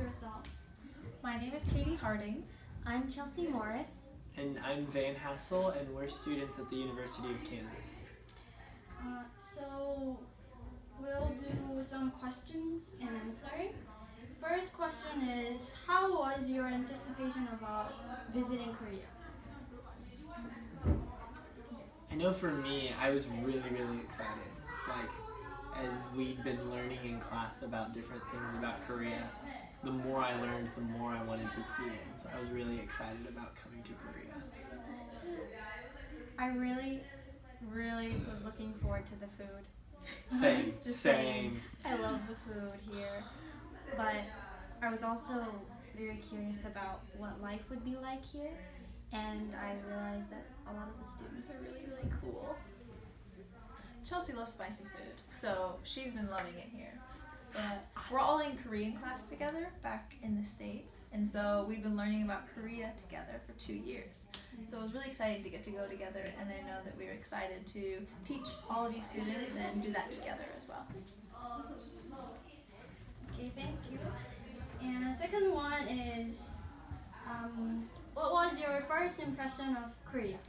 yourselves. My name is Katie Harding. I'm Chelsea Morris. And I'm Van Hassel, and we're students at the University of Kansas. So we'll do some questions and answering. First question is, how was your anticipation about visiting Korea? I know for me, I was really excited. Like, as we'd been learning in class about different things about Korea, the more I learned, the more I wanted to see it. And so I was really excited about coming to Korea. I really was looking forward to the food. Same, Just same. I love the food here, but I was also very curious about what life would be like here, and I realized that a lot of the students are really cool. Chelsea loves spicy food, so she's been loving it here. But we're all in Korean class together back in the States, and so we've been learning about Korea together for 2 years. So it was really exciting to get to go together, and I know that we're excited to teach all of you students and do that together as well. Okay, thank you. And second one is, what was your first impression of Korea?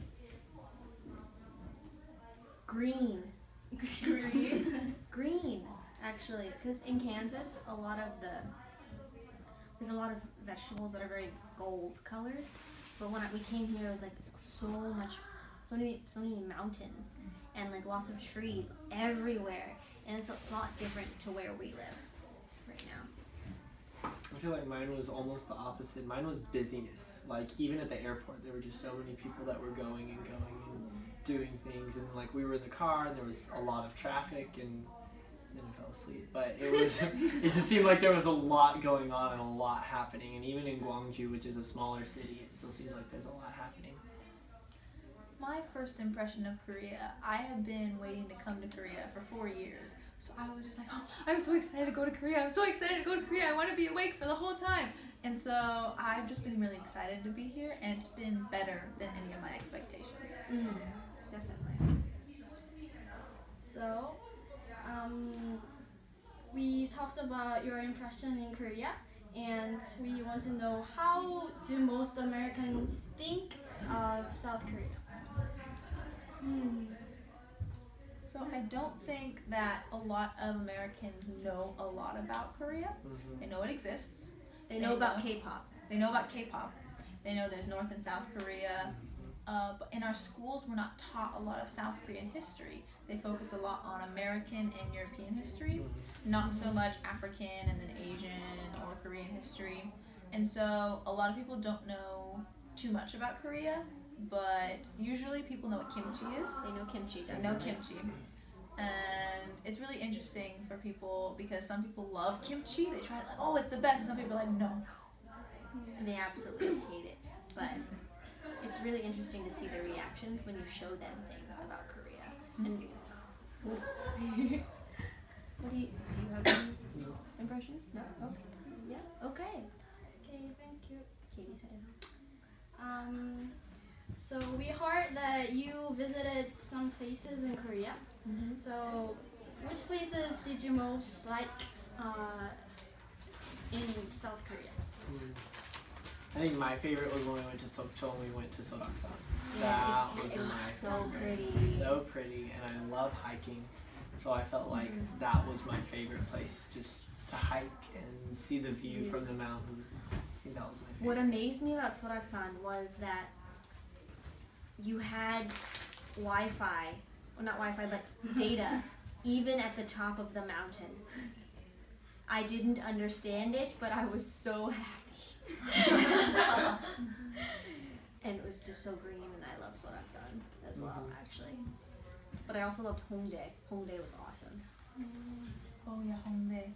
Green. Green. Green, actually, because in Kansas, there's a lot of vegetables that are very gold colored, but when we came here, it was like so many mountains and like lots of trees everywhere, and it's a lot different to where we live right now. I feel like mine was almost the opposite. Mine was busyness. Like, even at the airport, there were just so many people that were going and doing things, and like we were in the car and there was a lot of traffic, and then I fell asleep. But it just seemed like there was a lot going on and a lot happening, and even in Gwangju, which is a smaller city, it still seems like there's a lot happening. My first impression of Korea, I have been waiting to come to Korea for 4 years. So I was just like, oh, I'm so excited to go to Korea. I'm so excited to go to Korea. I want to be awake for the whole time. And so I've just been really excited to be here, and it's been better than any of my expectations. Definitely. So, we talked about your impression in Korea, and we want to know, how do most Americans think of South Korea? So I don't think that a lot of Americans know a lot about Korea. They know it exists. They know about K-pop. They know about K-pop. They know there's North and South Korea. But in our schools, we're not taught a lot of South Korean history. They focus a lot on American and European history, not so much African and then Asian or Korean history. And so a lot of people don't know too much about Korea, but usually people know what kimchi is. They know kimchi. They know kimchi. And it's really interesting for people because some people love kimchi. They try it like, oh, it's the best. And some people are like, no. And they absolutely hate it. But it's really interesting to see their reactions when you show them things about Korea. And do you have any impressions? No? Okay. Yeah. Okay. Okay, thank you. Katie said it. So we heard that you visited some places in Korea. So which places did you most like in South Korea? I think my favorite was when we went to Sokcho and we went to Soraksan. Yeah, That it was was my so favorite. pretty. So pretty, and I love hiking. So I felt like that was my favorite place, just to hike and see the view from the mountain. I think that was my favorite. What amazed me about Soraksan was that you had Wi-Fi, well not Wi-Fi, but data, even at the top of the mountain. I didn't understand it, but I was so happy. And it was just so green, and I love Soraksan as well, actually. But I also loved Hongdae. Hongdae was awesome. Oh yeah, Hongdae.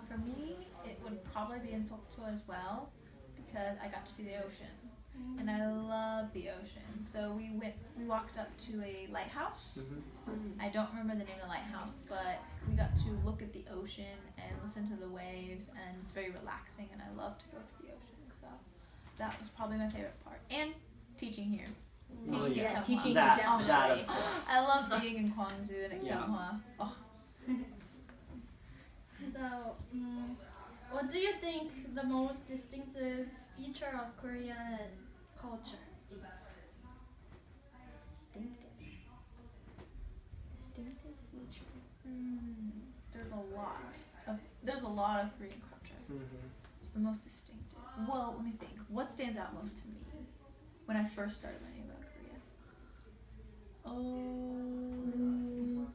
For me, it would probably be in Sokcho as well because I got to see the ocean, and I love the ocean. So we walked up to a lighthouse. I don't remember the name of the lighthouse, but we got to look at the ocean and listen to the waves, and it's very relaxing, and I love to go to the ocean. So that was probably my favorite part, and teaching here. Teaching yeah, at teaching Kh-Vank. definitely. That of course. I love being in Gwangju and at Yeah. Kyunghwa. Oh. So, what What do you think the most distinctive feature of Korean culture is? Distinctive feature. There's a lot of Korean culture. It's the most distinctive. Well, let me think. What stands out most to me when I first started learning about Korea? Oh,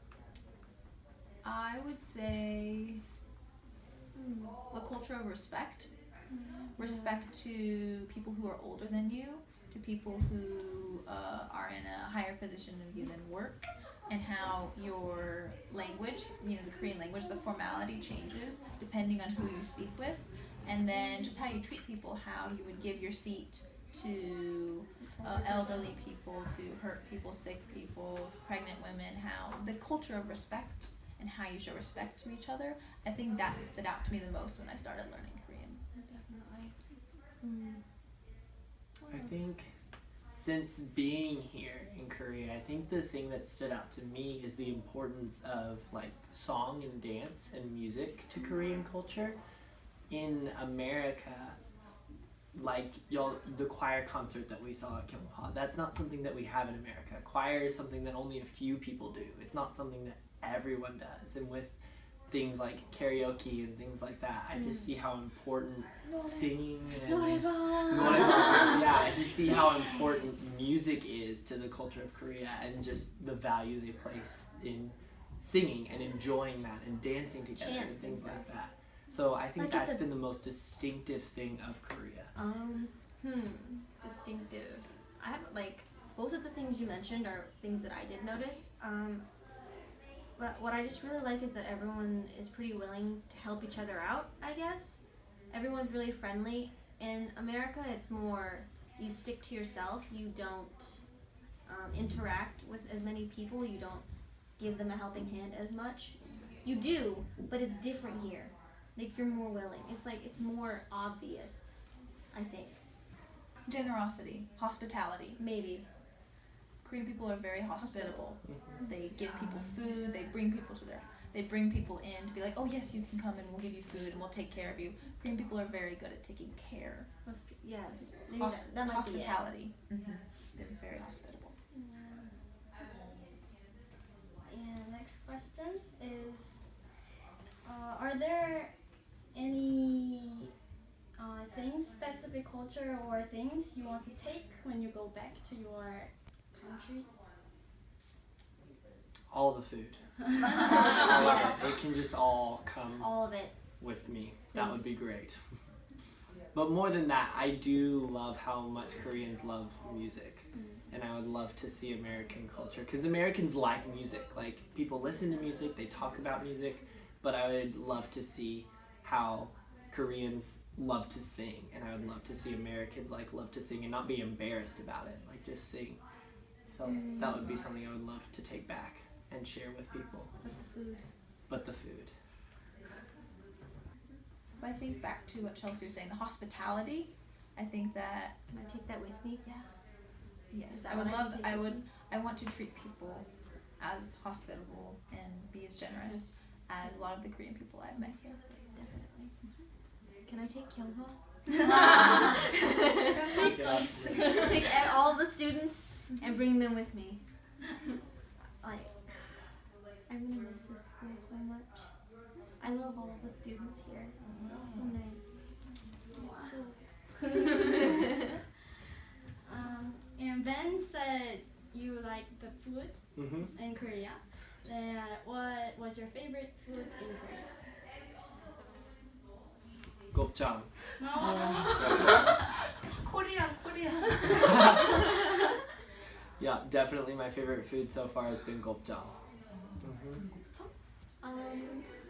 I would say the culture of respect. Respect to people who are older than you, to people who are in a higher position than you than work, and how your language, the Korean language, the formality changes depending on who you speak with, and then just how you treat people, how you would give your seat to elderly people, to hurt people, sick people, to pregnant women, how the culture of respect and how you show respect to each other. I think that stood out to me the most when I started learning Korean. Definitely. I think since being here in Korea, I think the thing that stood out to me is the importance of like song and dance and music to Korean culture. In America, like the choir concert that we saw at Kyungha, that's not something that we have in America. Choir is something that only a few people do. It's not something that everyone does. And with things like karaoke and things like that, I just see how important singing and I just see how important music is to the culture of Korea, and just the value they place in singing and enjoying that and dancing together and Chants things and like that. So I think Like at that's the- been the most distinctive thing of Korea. Distinctive. I have like both of the things you mentioned are things that I did notice. But what I just really like is that everyone is pretty willing to help each other out, I guess. Everyone's really friendly. In America, it's more you stick to yourself. You don't interact with as many people. You don't give them a helping hand as much. You do, but it's different here. Like, you're more willing. It's like, it's more obvious, I think. Generosity, hospitality. Maybe. Korean people are very hospitable. They give people food. They bring people in to be like, oh yes, you can come and we'll give you food and we'll take care of you. Korean people are very good at taking care. Yes. Maybe that might be it. Hospitality. They're very hospitable. And next question is, are there any things, specific culture or things you want to take when you go back to your country? All the food. Yes. It can just all come All of it. with me. That would be great. But more than that, I do love how much Koreans love music. And I would love to see American culture, because Americans like music. Like, people listen to music, they talk about music, but I would love to see how Koreans love to sing, and I would love to see Americans like love to sing and not be embarrassed about it, like just sing. So that would be something I would love to take back and share with people. But the food. If I think back to what Chelsea was saying, the hospitality, I think that Can I take that with me? Yeah. yes, Is that I would what I love. can take I want to treat people as hospitable and be as generous as a lot of the Korean people I've met here. Definitely. Can I take Kyungha? Take all the students and bring them with me. Like, I'm gonna miss this school so much. I love all the students here. So nice. And Ben said you like the food in Korea. Then what was your favorite food in Korea? Gopjang. Korean. Yeah, definitely my favorite food so far has been gopjang.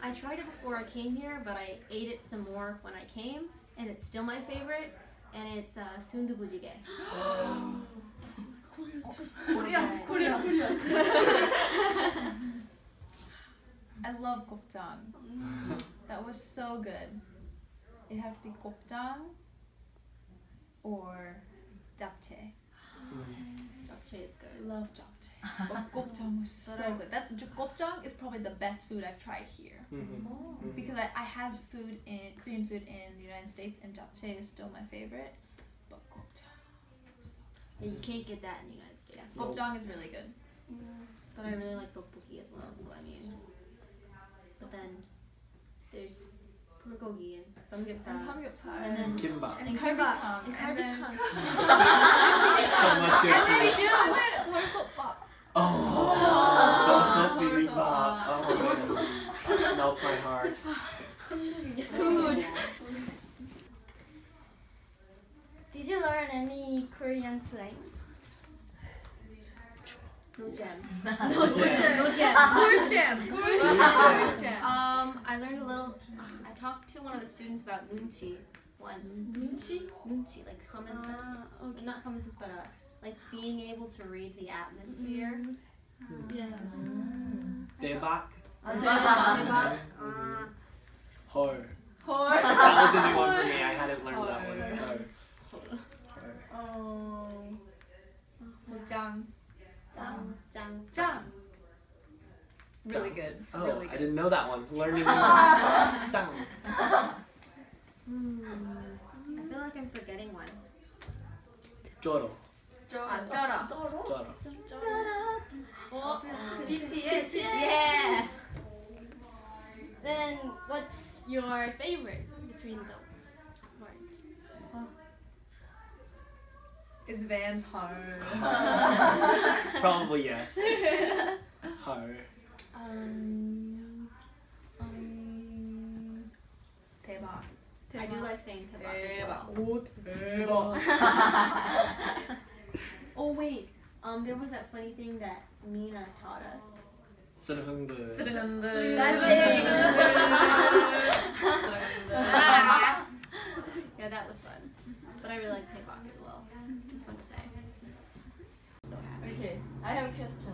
I tried it before I came here, but I ate it some more when I came, and it's still my favorite. And it's sundubujigae. Korea. I love gopjang. That was so good. It had to be gopjang or japchae. Japchae is good. Love japchae. But gopjang was so good. That gopjang is probably the best food I've tried here. Because because I had Korean food in the United States, and japchae is still my favorite. But gopjang, Yeah, you can't get that in the United States. gopjang is really good. But I really like tteokbokki as well. So I mean, but then there's bulgogi and samgyeopsal, and then Kimbap. and Kimbap, kimbap and and then- karbitan. So much good And then we food. do. And then horseopbap. Oh, horseopbap. bibimbap. Oh man, melts my heart. Food. Did you learn any Korean slang? No jam. No jam. No jam. I learned a little. I talked to one of the students about nunchi once. Nunchi, like common sense. Okay. Not common sense, but like being able to read the atmosphere. Yes. Debak. Debak. Hor. Hor. That was a new one for me. I hadn't learned that one. Jang. Jang. Really good. Oh, Really I good. didn't know that one. Learning. Jang. I feel like I'm forgetting one. Joro. Jora. Joro. BTS. Yeah. Then what's your favorite between those words? Is Vans hard? Probably yes. Har. 대박. I do like saying tebak as well. 대박. Oh wait, there was that funny thing that Mina taught us. Surhungu. Yeah, that was fun. But I really like tebak as well. It's fun to say. So happy. Okay, I have a question.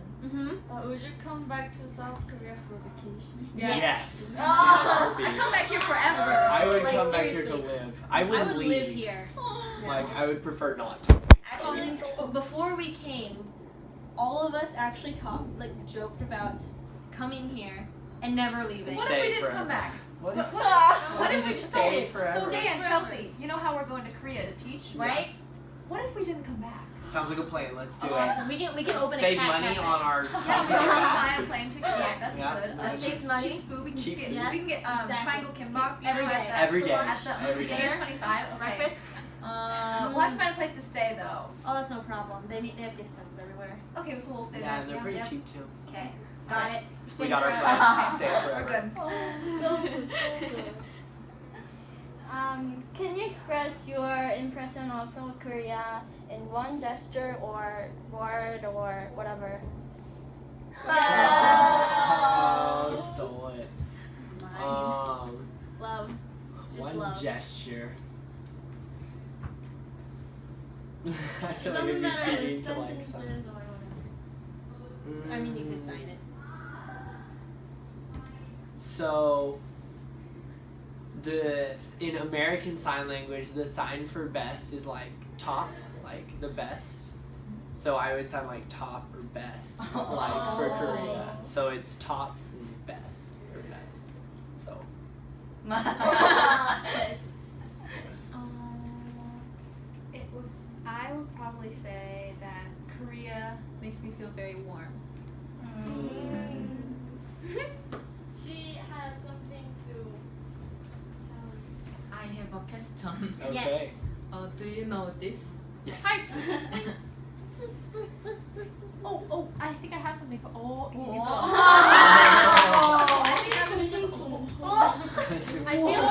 Would you come back to South Korea for vacation? Yes. I come back here forever. I would Like, come back here to seriously. live. I wouldn't would leave. live here. Like I would prefer not to. Actually, before we came, all of us actually joked about coming here and never leaving. What Stay if we didn't forever. come back? What if, What if we stay forever? So Dan, Chelsea, you know how we're going to Korea to teach, Right? What if we didn't come back? Sounds like a plan. Let's do it. Awesome. We can open Save a cat money cafe. on our Yeah, we ticket don't have to back. buy a plane ticket. Yes. That's Yeah. good. That saves money. Cheap food. We can Cheap just get. food. We can get Exactly. triangle kimbap. You Every know, day. at the, Every day. At the Every day. Dinner 25. Okay. Breakfast? We'll have to find a place to stay though. Oh, that's no problem. They have guest houses everywhere. Okay, so we'll stay Yeah, there. and they're pretty yeah. cheap too. Okay, got it. We got our Stay plan. Stay We're forever. good. So good, so good. Can you express your impression of South Korea in one gesture or word or whatever? Oh, stole it. Mine. Love. Just One love. gesture. I It feel like doesn't it'd be matter if cheating it's to like sentences some. or whatever. I mean, you could sign it. So, in American Sign Language, the sign for best is like top, like the best. So I would sound like top or best, like for Korea. So it's top and best or best. So I would probably say that Korea makes me feel very warm. She has something to tell you. I have a question. okay. Do you know this? Yes. Oh, I think I have something for. Oh. I feel so